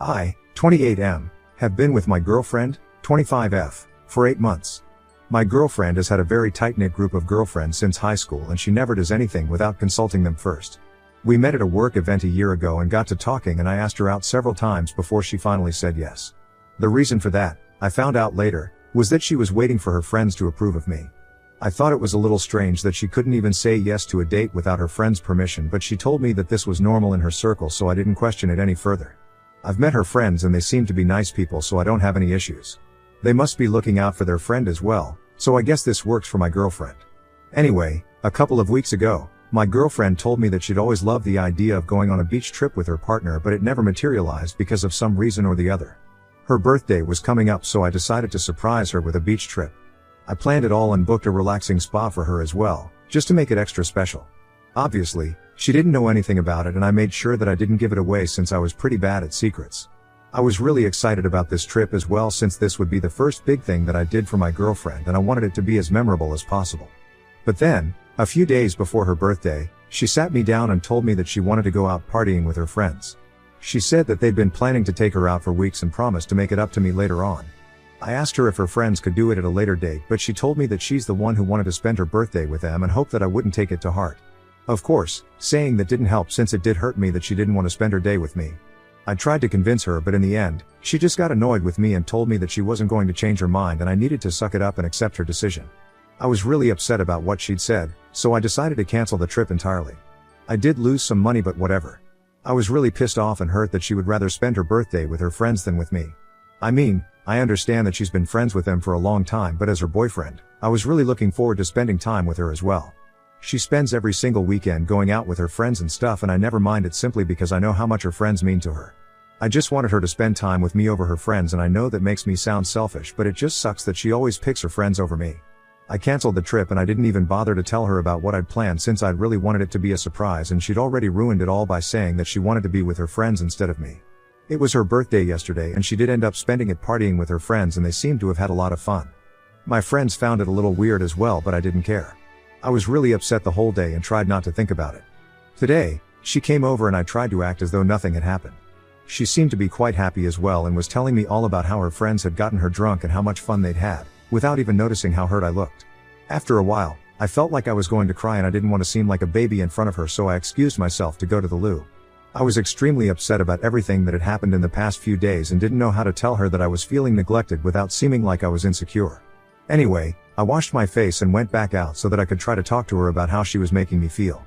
I, 28M, have been with my girlfriend, 25F, for 8 months. My girlfriend has had a very tight-knit group of girlfriends since high school and she never does anything without consulting them first. We met at a work event a year ago and got to talking and I asked her out several times before she finally said yes. The reason for that, I found out later, was that she was waiting for her friends to approve of me. I thought it was a little strange that she couldn't even say yes to a date without her friends' permission, but she told me that this was normal in her circle, so I didn't question it any further. I've met her friends and they seem to be nice people, so I don't have any issues. They must be looking out for their friend as well, so I guess this works for my girlfriend. Anyway, a couple of weeks ago, my girlfriend told me that she'd always loved the idea of going on a beach trip with her partner, but it never materialized because of some reason or the other. Her birthday was coming up, so I decided to surprise her with a beach trip. I planned it all and booked a relaxing spa for her as well, just to make it extra special. Obviously, she didn't know anything about it and I made sure that I didn't give it away since I was pretty bad at secrets. I was really excited about this trip as well, since this would be the first big thing that I did for my girlfriend and I wanted it to be as memorable as possible. But then, a few days before her birthday, she sat me down and told me that she wanted to go out partying with her friends. She said that they'd been planning to take her out for weeks and promised to make it up to me later on. I asked her if her friends could do it at a later date, but she told me that she's the one who wanted to spend her birthday with them and hoped that I wouldn't take it to heart. Of course, saying that didn't help since it did hurt me that she didn't want to spend her day with me. I tried to convince her, but in the end, she just got annoyed with me and told me that she wasn't going to change her mind and I needed to suck it up and accept her decision. I was really upset about what she'd said, so I decided to cancel the trip entirely. I did lose some money, but whatever. I was really pissed off and hurt that she would rather spend her birthday with her friends than with me. I mean, I understand that she's been friends with them for a long time, but as her boyfriend, I was really looking forward to spending time with her as well. She spends every single weekend going out with her friends and stuff, and I never mind it simply because I know how much her friends mean to her. I just wanted her to spend time with me over her friends, and I know that makes me sound selfish, but it just sucks that she always picks her friends over me. I canceled the trip and I didn't even bother to tell her about what I'd planned since I'd really wanted it to be a surprise, and she'd already ruined it all by saying that she wanted to be with her friends instead of me. It was her birthday yesterday and she did end up spending it partying with her friends and they seemed to have had a lot of fun. My friends found it a little weird as well, but I didn't care. I was really upset the whole day and tried not to think about it. Today, she came over and I tried to act as though nothing had happened. She seemed to be quite happy as well and was telling me all about how her friends had gotten her drunk and how much fun they'd had, without even noticing how hurt I looked. After a while, I felt like I was going to cry and I didn't want to seem like a baby in front of her, so I excused myself to go to the loo. I was extremely upset about everything that had happened in the past few days and didn't know how to tell her that I was feeling neglected without seeming like I was insecure. Anyway, I washed my face and went back out so that I could try to talk to her about how she was making me feel.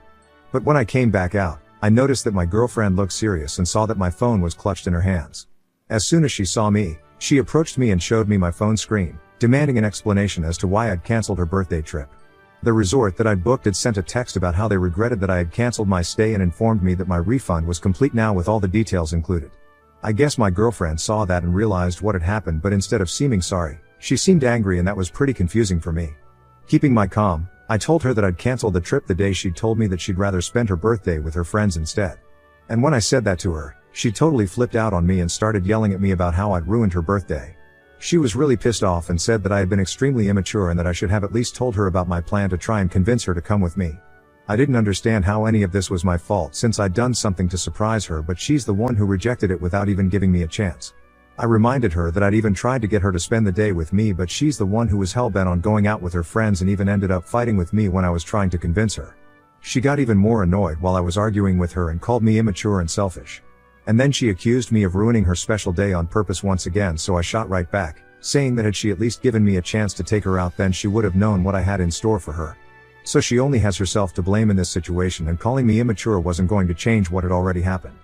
But when I came back out, I noticed that my girlfriend looked serious and saw that my phone was clutched in her hands. As soon as she saw me, she approached me and showed me my phone screen, demanding an explanation as to why I'd canceled her birthday trip. The resort that I'd booked had sent a text about how they regretted that I had canceled my stay and informed me that my refund was complete now with all the details included. I guess my girlfriend saw that and realized what had happened, but instead of seeming sorry, she seemed angry, and that was pretty confusing for me. Keeping my calm, I told her that I'd canceled the trip the day she'd told me that she'd rather spend her birthday with her friends instead. And when I said that to her, she totally flipped out on me and started yelling at me about how I'd ruined her birthday. She was really pissed off and said that I had been extremely immature and that I should have at least told her about my plan to try and convince her to come with me. I didn't understand how any of this was my fault since I'd done something to surprise her, but she's the one who rejected it without even giving me a chance. I reminded her that I'd even tried to get her to spend the day with me, but she's the one who was hell-bent on going out with her friends and even ended up fighting with me when I was trying to convince her. She got even more annoyed while I was arguing with her and called me immature and selfish. And then she accused me of ruining her special day on purpose once again, so I shot right back, saying that had she at least given me a chance to take her out, then she would have known what I had in store for her. So she only has herself to blame in this situation, and calling me immature wasn't going to change what had already happened.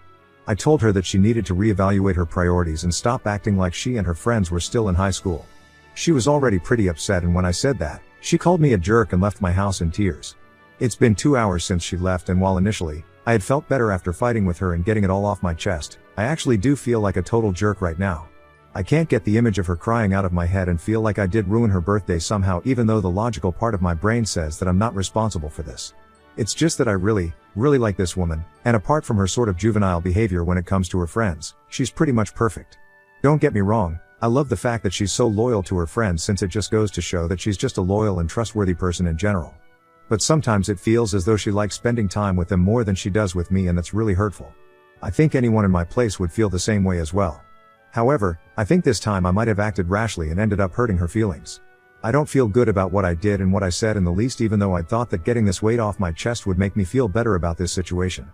I told her that she needed to reevaluate her priorities and stop acting like she and her friends were still in high school. She was already pretty upset, and when I said that, she called me a jerk and left my house in tears. It's been 2 hours since she left, and while initially, I had felt better after fighting with her and getting it all off my chest, I actually do feel like a total jerk right now. I can't get the image of her crying out of my head and feel like I did ruin her birthday somehow, even though the logical part of my brain says that I'm not responsible for this. It's just that I really like this woman, and apart from her sort of juvenile behavior when it comes to her friends, she's pretty much perfect. Don't get me wrong, I love the fact that she's so loyal to her friends, since it just goes to show that she's just a loyal and trustworthy person in general. But sometimes it feels as though she likes spending time with them more than she does with me, and that's really hurtful. I think anyone in my place would feel the same way as well. However, I think this time I might have acted rashly and ended up hurting her feelings. I don't feel good about what I did and what I said in the least, even though I'd thought that getting this weight off my chest would make me feel better about this situation.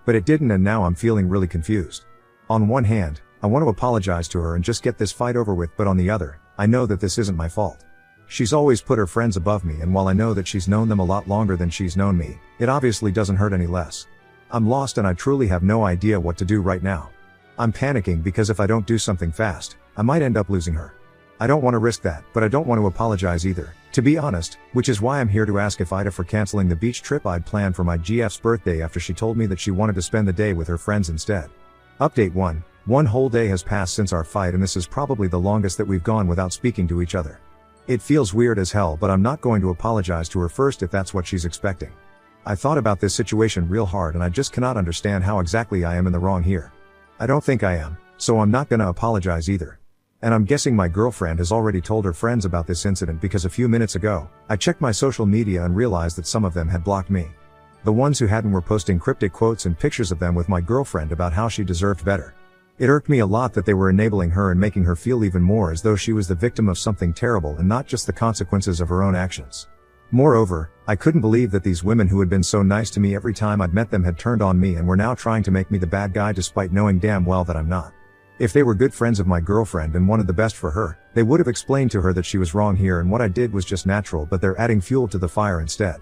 But it didn't, and now I'm feeling really confused. On one hand, I want to apologize to her and just get this fight over with, but on the other, I know that this isn't my fault. She's always put her friends above me, and while I know that she's known them a lot longer than she's known me, it obviously doesn't hurt any less. I'm lost and I truly have no idea what to do right now. I'm panicking because if I don't do something fast, I might end up losing her. I don't want to risk that, but I don't want to apologize either, to be honest, which is why I'm here to ask if Ida for canceling the beach trip I'd planned for my GF's birthday after she told me that she wanted to spend the day with her friends instead. Update 1. One whole day has passed since our fight, and this is probably the longest that we've gone without speaking to each other. It feels weird as hell, but I'm not going to apologize to her first if that's what she's expecting. I thought about this situation real hard and I just cannot understand how exactly I am in the wrong here. I don't think I am, so I'm not gonna apologize either. And I'm guessing my girlfriend has already told her friends about this incident because a few minutes ago, I checked my social media and realized that some of them had blocked me. The ones who hadn't were posting cryptic quotes and pictures of them with my girlfriend about how she deserved better. It irked me a lot that they were enabling her and making her feel even more as though she was the victim of something terrible and not just the consequences of her own actions. Moreover, I couldn't believe that these women who had been so nice to me every time I'd met them had turned on me and were now trying to make me the bad guy despite knowing damn well that I'm not. If they were good friends of my girlfriend and wanted the best for her, they would have explained to her that she was wrong here and what I did was just natural, but they're adding fuel to the fire instead.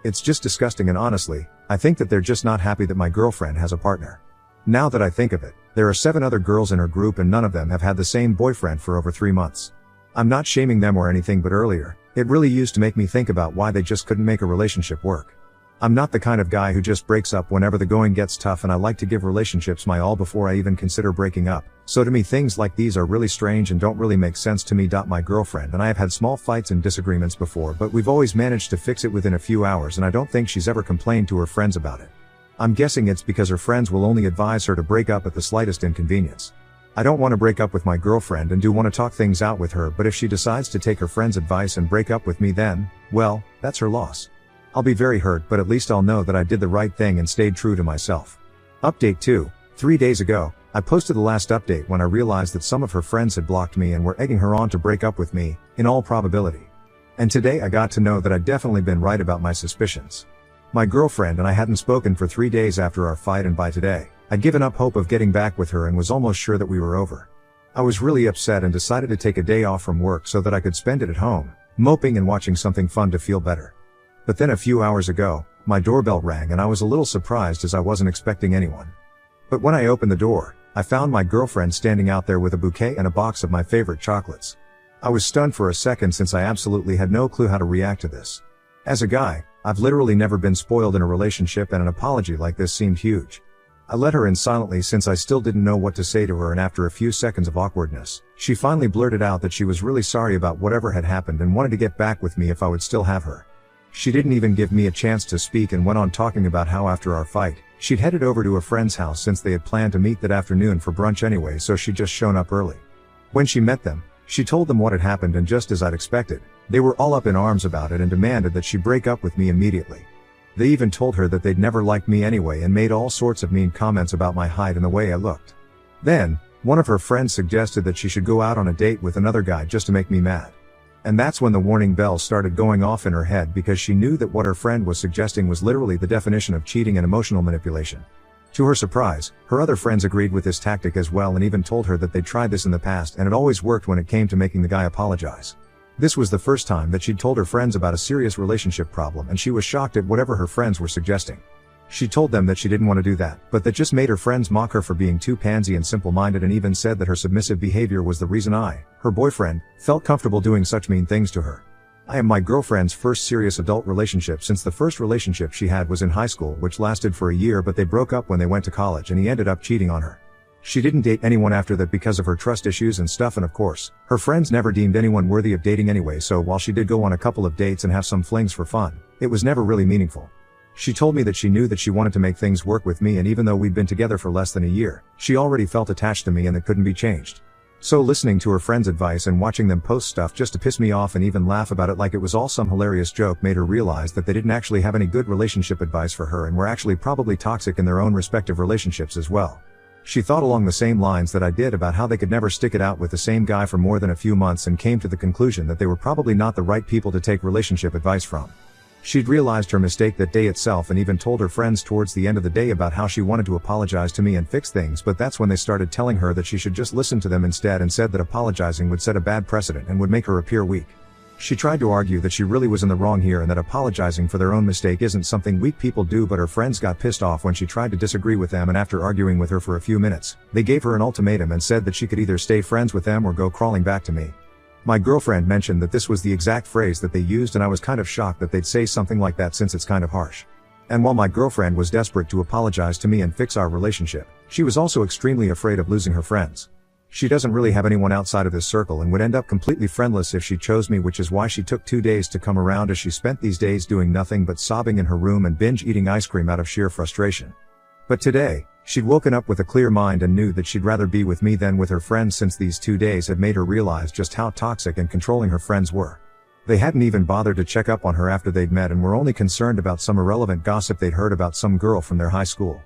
It's just disgusting, and honestly, I think that they're just not happy that my girlfriend has a partner. Now that I think of it, there are 7 other girls in her group and none of them have had the same boyfriend for over 3 months. I'm not shaming them or anything, but earlier, it really used to make me think about why they just couldn't make a relationship work. I'm not the kind of guy who just breaks up whenever the going gets tough, and I like to give relationships my all before I even consider breaking up, so to me things like these are really strange and don't really make sense to me. My girlfriend and I have had small fights and disagreements before, but we've always managed to fix it within a few hours, and I don't think she's ever complained to her friends about it. I'm guessing it's because her friends will only advise her to break up at the slightest inconvenience. I don't want to break up with my girlfriend and do want to talk things out with her, but if she decides to take her friend's advice and break up with me, then, well, that's her loss. I'll be very hurt, but at least I'll know that I did the right thing and stayed true to myself. Update 2. 3 days ago, I posted the last update when I realized that some of her friends had blocked me and were egging her on to break up with me, in all probability. And today I got to know that I'd definitely been right about my suspicions. My girlfriend and I hadn't spoken for 3 days after our fight, and by today, I'd given up hope of getting back with her and was almost sure that we were over. I was really upset and decided to take a day off from work so that I could spend it at home, moping and watching something fun to feel better. But then a few hours ago, my doorbell rang and I was a little surprised as I wasn't expecting anyone. But when I opened the door, I found my girlfriend standing out there with a bouquet and a box of my favorite chocolates. I was stunned for a second since I absolutely had no clue how to react to this. As a guy, I've literally never been spoiled in a relationship, and an apology like this seemed huge. I let her in silently since I still didn't know what to say to her, and after a few seconds of awkwardness, she finally blurted out that she was really sorry about whatever had happened and wanted to get back with me if I would still have her. She didn't even give me a chance to speak and went on talking about how after our fight, she'd headed over to a friend's house since they had planned to meet that afternoon for brunch anyway, so she'd just shown up early. When she met them, she told them what had happened, and just as I'd expected, they were all up in arms about it and demanded that she break up with me immediately. They even told her that they'd never liked me anyway and made all sorts of mean comments about my height and the way I looked. Then, one of her friends suggested that she should go out on a date with another guy just to make me mad. And that's when the warning bells started going off in her head, because she knew that what her friend was suggesting was literally the definition of cheating and emotional manipulation. To her surprise, her other friends agreed with this tactic as well and even told her that they'd tried this in the past and it always worked when it came to making the guy apologize. This was the first time that she'd told her friends about a serious relationship problem, and she was shocked at whatever her friends were suggesting. She told them that she didn't want to do that, but that just made her friends mock her for being too pansy and simple-minded, and even said that her submissive behavior was the reason I, her boyfriend, felt comfortable doing such mean things to her. I am my girlfriend's first serious adult relationship, since the first relationship she had was in high school, which lasted for a year, but they broke up when they went to college and he ended up cheating on her. She didn't date anyone after that because of her trust issues and stuff, and of course, her friends never deemed anyone worthy of dating anyway, so while she did go on a couple of dates and have some flings for fun, it was never really meaningful. She told me that she knew that she wanted to make things work with me, and even though we'd been together for less than a year, she already felt attached to me and that couldn't be changed. So listening to her friends' advice and watching them post stuff just to piss me off and even laugh about it like it was all some hilarious joke made her realize that they didn't actually have any good relationship advice for her and were actually probably toxic in their own respective relationships as well. She thought along the same lines that I did about how they could never stick it out with the same guy for more than a few months and came to the conclusion that they were probably not the right people to take relationship advice from. She'd realized her mistake that day itself and even told her friends towards the end of the day about how she wanted to apologize to me and fix things, but that's when they started telling her that she should just listen to them instead and said that apologizing would set a bad precedent and would make her appear weak. She tried to argue that she really was in the wrong here and that apologizing for their own mistake isn't something weak people do, but her friends got pissed off when she tried to disagree with them, and after arguing with her for a few minutes, they gave her an ultimatum and said that she could either stay friends with them or go crawling back to me. My girlfriend mentioned that this was the exact phrase that they used, and I was kind of shocked that they'd say something like that since it's kind of harsh. And while my girlfriend was desperate to apologize to me and fix our relationship, she was also extremely afraid of losing her friends. She doesn't really have anyone outside of this circle and would end up completely friendless if she chose me, which is why she took 2 days to come around, as she spent these days doing nothing but sobbing in her room and binge eating ice cream out of sheer frustration. But today, she'd woken up with a clear mind and knew that she'd rather be with me than with her friends, since these 2 days had made her realize just how toxic and controlling her friends were. They hadn't even bothered to check up on her after they'd met and were only concerned about some irrelevant gossip they'd heard about some girl from their high school.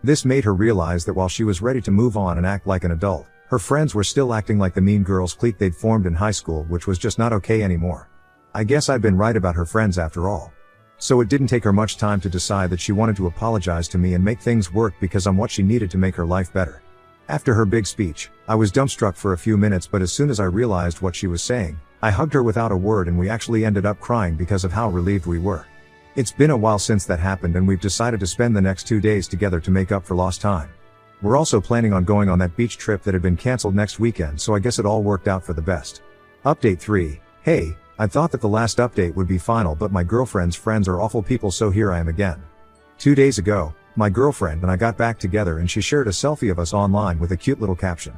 This made her realize that while she was ready to move on and act like an adult, her friends were still acting like the mean girls clique they'd formed in high school, which was just not okay anymore. I guess I'd been right about her friends after all. So it didn't take her much time to decide that she wanted to apologize to me and make things work because I'm what she needed to make her life better. After her big speech, I was dumbstruck for a few minutes, but as soon as I realized what she was saying, I hugged her without a word, and we actually ended up crying because of how relieved we were. It's been a while since that happened, and we've decided to spend the next 2 days together to make up for lost time. We're also planning on going on that beach trip that had been canceled next weekend, so I guess it all worked out for the best. Update 3. Hey, I thought that the last update would be final, but my girlfriend's friends are awful people, so here I am again. 2 days ago, my girlfriend and I got back together and she shared a selfie of us online with a cute little caption.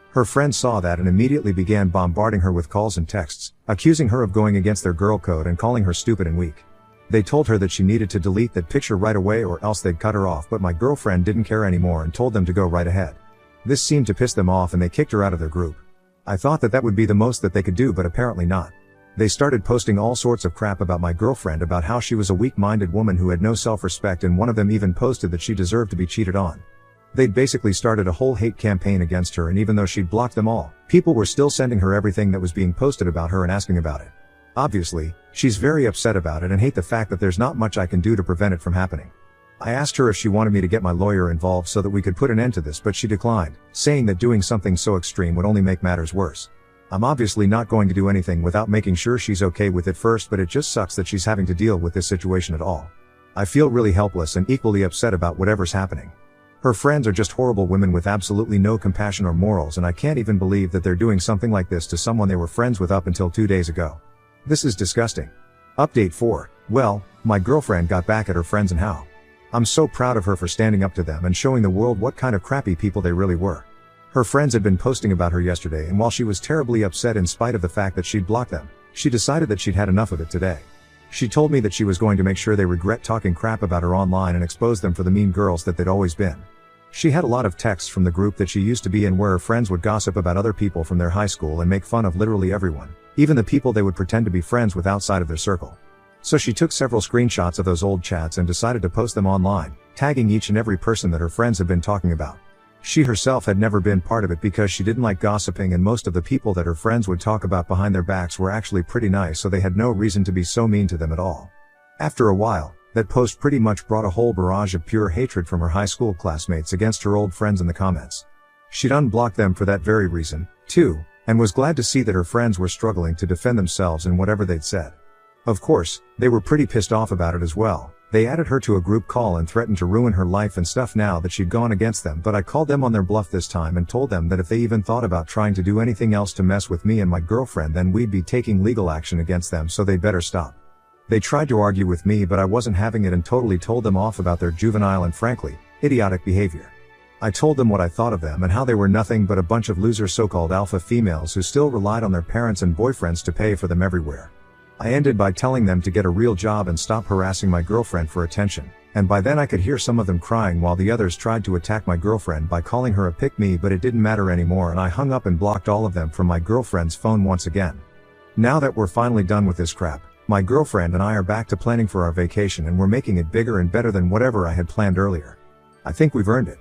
Her friends saw that and immediately began bombarding her with calls and texts, accusing her of going against their girl code and calling her stupid and weak. They told her that she needed to delete that picture right away or else they'd cut her off, but my girlfriend didn't care anymore and told them to go right ahead. This seemed to piss them off and they kicked her out of their group. I thought that would be the most that they could do, but apparently not. They started posting all sorts of crap about my girlfriend, about how she was a weak-minded woman who had no self-respect, and one of them even posted that she deserved to be cheated on. They'd basically started a whole hate campaign against her, and even though she'd blocked them all, people were still sending her everything that was being posted about her and asking about it. Obviously, she's very upset about it and hate the fact that there's not much I can do to prevent it from happening. I asked her if she wanted me to get my lawyer involved so that we could put an end to this, but she declined, saying that doing something so extreme would only make matters worse. I'm obviously not going to do anything without making sure she's okay with it first, but it just sucks that she's having to deal with this situation at all. I feel really helpless and equally upset about whatever's happening. Her friends are just horrible women with absolutely no compassion or morals, and I can't even believe that they're doing something like this to someone they were friends with up until 2 days ago. This is disgusting. Update 4. Well, my girlfriend got back at her friends, and how. I'm so proud of her for standing up to them and showing the world what kind of crappy people they really were. Her friends had been posting about her yesterday, and while she was terribly upset in spite of the fact that she'd blocked them, she decided that she'd had enough of it today. She told me that she was going to make sure they regret talking crap about her online and expose them for the mean girls that they'd always been. She had a lot of texts from the group that she used to be in where her friends would gossip about other people from their high school and make fun of literally everyone, even the people they would pretend to be friends with outside of their circle. So she took several screenshots of those old chats and decided to post them online, tagging each and every person that her friends had been talking about. She herself had never been part of it because she didn't like gossiping, and most of the people that her friends would talk about behind their backs were actually pretty nice, so they had no reason to be so mean to them at all. After a while, that post pretty much brought a whole barrage of pure hatred from her high school classmates against her old friends in the comments. She'd unblocked them for that very reason, too, and was glad to see that her friends were struggling to defend themselves in whatever they'd said. Of course, they were pretty pissed off about it as well. They added her to a group call and threatened to ruin her life and stuff now that she'd gone against them, but I called them on their bluff this time and told them that if they even thought about trying to do anything else to mess with me and my girlfriend, then we'd be taking legal action against them, so they'd better stop. They tried to argue with me, but I wasn't having it and totally told them off about their juvenile and frankly, idiotic behavior. I told them what I thought of them and how they were nothing but a bunch of loser so-called alpha females who still relied on their parents and boyfriends to pay for them everywhere. I ended by telling them to get a real job and stop harassing my girlfriend for attention, And by then I could hear some of them crying while the others tried to attack my girlfriend by calling her a pick-me, but it didn't matter anymore and I hung up and blocked all of them from my girlfriend's phone once again. Now that we're finally done with this crap, my girlfriend and I are back to planning for our vacation and we're making it bigger and better than whatever I had planned earlier. I think we've earned it.